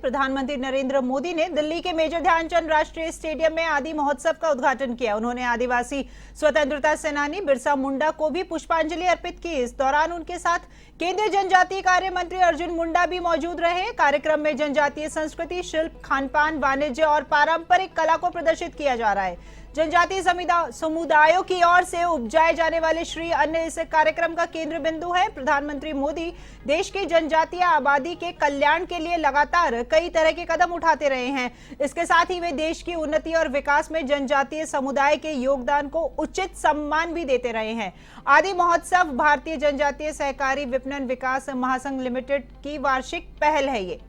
प्रधानमंत्री नरेंद्र मोदी ने दिल्ली के मेजर ध्यानचंद राष्ट्रीय स्टेडियम में आदि महोत्सव का उद्घाटन किया। उन्होंने आदिवासी स्वतंत्रता सेनानी बिरसा मुंडा को भी पुष्पांजलि अर्पित की। इस दौरान उनके साथ केंद्रीय जनजातीय कार्य मंत्री अर्जुन मुंडा भी मौजूद रहे। कार्यक्रम में जनजातीय संस्कृति, शिल्प, खानपान, वाणिज्य और पारंपरिक कला को प्रदर्शित किया जा रहा है। जनजातीय समुदायों की ओर से उपजाए जाने वाले श्री अन्न इस कार्यक्रम का केंद्र बिंदु है। प्रधानमंत्री मोदी देश की जनजातीय आबादी के कल्याण के लिए लगातार कई तरह के कदम उठाते रहे हैं। इसके साथ ही वे देश की उन्नति और विकास में जनजातीय समुदाय के योगदान को उचित सम्मान भी देते रहे हैं। आदि महोत्सव भारतीय जनजातीय सहकारी विपणन विकास महासंघ लिमिटेड की वार्षिक पहल है। ये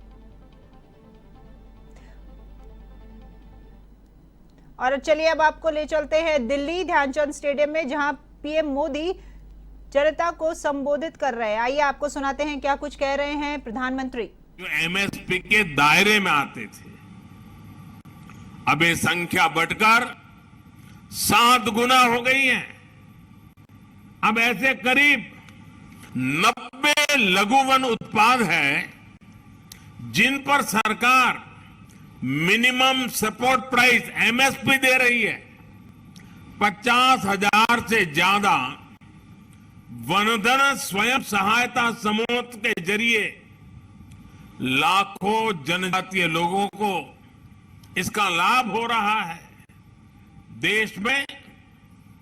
और चलिए अब आपको ले चलते हैं दिल्ली ध्यानचंद स्टेडियम में, जहां पीएम मोदी जनता को संबोधित कर रहे हैं। आइए आपको सुनाते हैं क्या कुछ कह रहे हैं प्रधानमंत्री। जो एमएसपी के दायरे में आते थे, अब ये संख्या बढ़कर 7 गुना हो गई है। अब ऐसे करीब 90 लघु वन उत्पाद हैं जिन पर सरकार मिनिमम सपोर्ट प्राइस एमएसपी दे रही है। 50,000 से ज्यादा वनधन स्वयं सहायता समूह के जरिए लाखों जनजातीय लोगों को इसका लाभ हो रहा है। देश में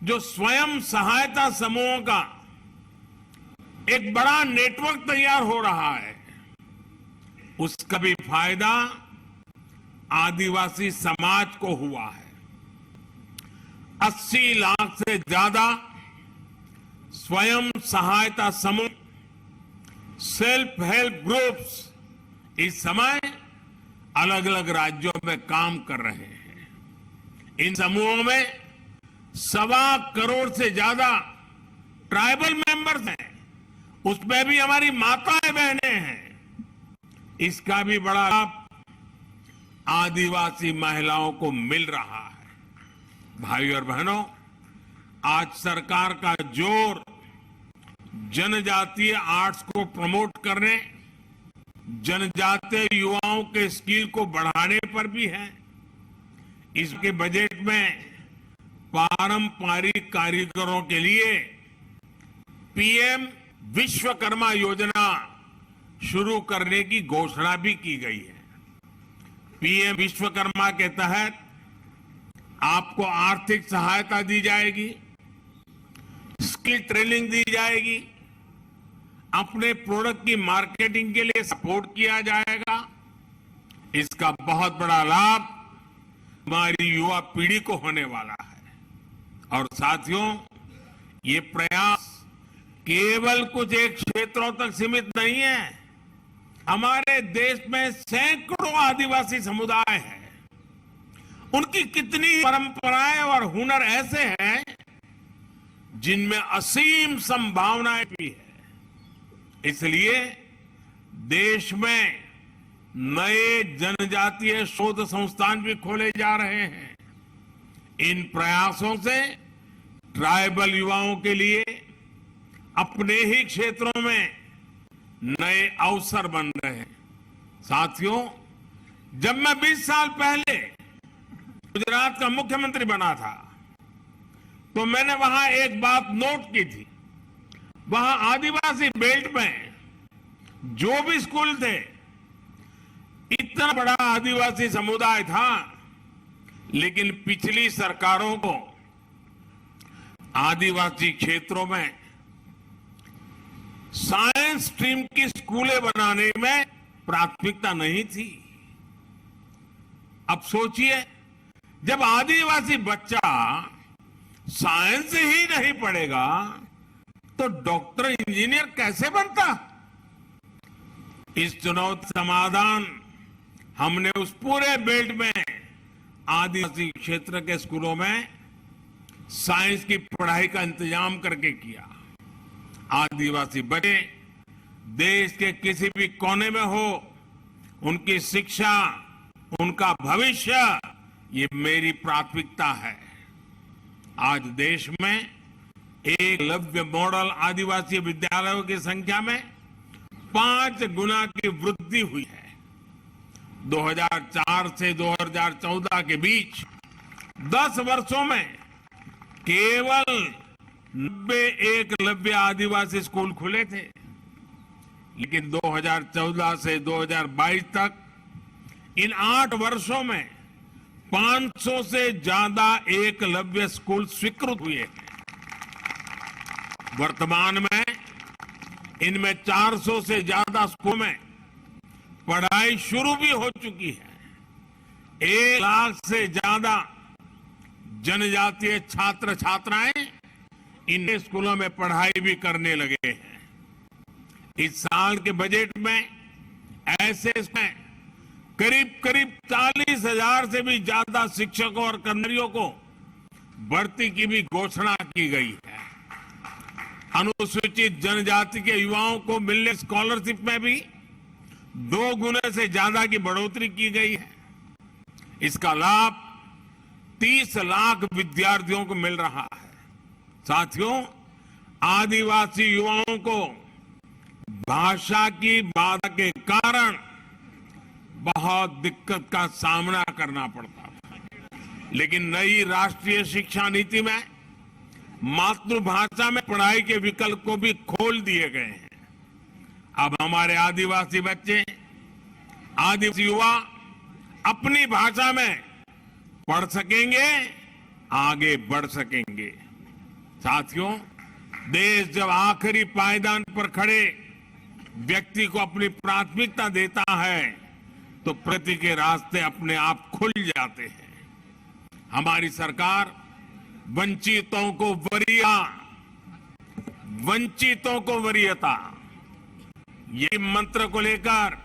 जो स्वयं सहायता समूहों का एक बड़ा नेटवर्क तैयार हो रहा है, उसका भी फायदा आदिवासी समाज को हुआ है। 80 लाख से ज्यादा स्वयं सहायता समूह, सेल्फ हेल्प ग्रुप्स इस समय अलग अलग राज्यों में काम कर रहे हैं। इन समूहों में 1.25 करोड़ से ज्यादा ट्राइबल मेंबर्स हैं, उसमें भी हमारी माताएं बहनें हैं। इसका भी बड़ा लाभ आदिवासी महिलाओं को मिल रहा है। भाइयों और बहनों, आज सरकार का जोर जनजातीय आर्ट्स को प्रमोट करने, जनजातीय युवाओं के स्किल को बढ़ाने पर भी है। इसके बजट में पारंपरिक कारीगरों के लिए पीएम विश्वकर्मा योजना शुरू करने की घोषणा भी की गई है। पीएम विश्वकर्मा के तहत आपको आर्थिक सहायता दी जाएगी, स्किल ट्रेनिंग दी जाएगी, अपने प्रोडक्ट की मार्केटिंग के लिए सपोर्ट किया जाएगा। इसका बहुत बड़ा लाभ हमारी युवा पीढ़ी को होने वाला है। और साथियों, ये प्रयास केवल कुछ एक क्षेत्रों तक सीमित नहीं है। हमारे देश में सैकड़ों आदिवासी समुदाय हैं। उनकी कितनी परंपराएं और हुनर ऐसे हैं जिनमें असीम संभावनाएं भी है। इसलिए देश में नए जनजातीय शोध संस्थान भी खोले जा रहे हैं। इन प्रयासों से ट्राइबल युवाओं के लिए अपने ही क्षेत्रों में नए अवसर बन रहे हैं। साथियों, जब मैं 20 साल पहले गुजरात का मुख्यमंत्री बना था, तो मैंने वहां एक बात नोट की थी। वहां आदिवासी बेल्ट में जो भी स्कूल थे, इतना बड़ा आदिवासी समुदाय था, लेकिन पिछली सरकारों को आदिवासी क्षेत्रों में साइंस स्ट्रीम की स्कूलें बनाने में प्राथमिकता नहीं थी। अब सोचिए, जब आदिवासी बच्चा साइंस ही नहीं पढ़ेगा तो डॉक्टर, इंजीनियर कैसे बनता? इस चुनौती समाधान हमने उस पूरे बेल्ट में आदिवासी क्षेत्र के स्कूलों में साइंस की पढ़ाई का इंतजाम करके किया। आदिवासी बच्चे देश के किसी भी कोने में हो, उनकी शिक्षा, उनका भविष्य, ये मेरी प्राथमिकता है। आज देश में एकलव्य मॉडल आदिवासी विद्यालयों की संख्या में 5 गुना की वृद्धि हुई है। 2004 से 2014 के बीच 10 वर्षों में केवल 90 एकलव्य आदिवासी स्कूल खुले थे, लेकिन 2014 से 2022 तक इन 8 वर्षों में 500 से ज्यादा एकलव्य स्कूल स्वीकृत हुए हैं। वर्तमान में इनमें 400 से ज्यादा स्कूलों में पढ़ाई शुरू भी हो चुकी है। 1 लाख से ज्यादा जनजातीय छात्र छात्राएं इन स्कूलों में पढ़ाई भी करने लगे हैं। इस साल के बजट में ऐसे में करीब 40,000 से भी ज्यादा शिक्षकों और कर्मचारियों को भर्ती की भी घोषणा की गई है। अनुसूचित जनजाति के युवाओं को मिलने स्कॉलरशिप में भी 2 गुने से ज्यादा की बढ़ोतरी की गई है। इसका लाभ 30 लाख विद्यार्थियों को मिल रहा है। साथियों, आदिवासी युवाओं को भाषा की बाधा के कारण बहुत दिक्कत का सामना करना पड़ता है, लेकिन नई राष्ट्रीय शिक्षा नीति में मातृभाषा में पढ़ाई के विकल्प को भी खोल दिए गए हैं। अब हमारे आदिवासी बच्चे, आदिवासी युवा अपनी भाषा में पढ़ सकेंगे, आगे बढ़ सकेंगे। साथियों, देश जब आखिरी पायदान पर खड़े व्यक्ति को अपनी प्राथमिकता देता है तो प्रगति के रास्ते अपने आप खुल जाते हैं। हमारी सरकार वंचितों को वरीयता ये मंत्र को लेकर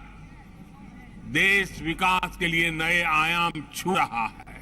देश विकास के लिए नए आयाम छू रहा है।